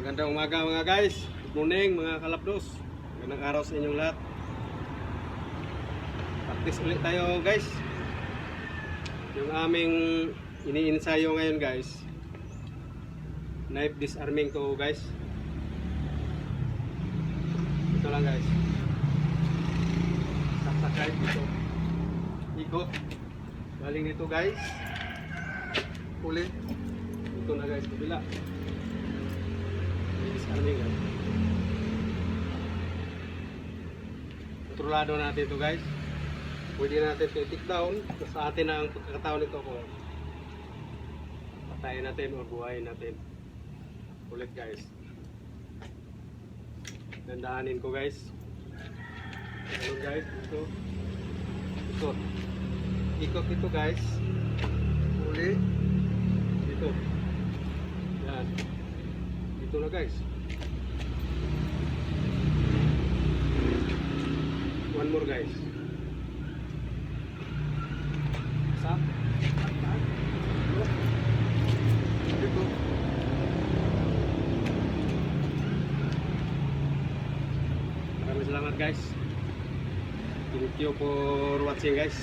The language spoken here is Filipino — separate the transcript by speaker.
Speaker 1: Magandang umaga mga guys. Good morning mga kalapdos. Magandang araw sa inyong lahat. Practice ulit tayo guys. Yung aming iniinsayo ngayon guys, knife disarming to guys. Ito lang guys. Saksak dito. Ikot. Galing dito guys. Uli. Ito na guys, kabila. Disarming guys. Kontrolado natin ito guys. Pwede natin ito i-take down. Sa atin na ang pagkakataon nito kung patayin natin o buhayin natin. Ulit guys. Dandahanin ko guys. Ano guys, ito. Ikot. Ikot ito guys. Uli. Dito. Yan. Dito na guys. One more guys. Sa. Dito. Maraming salamat guys. Thank you for watching guys.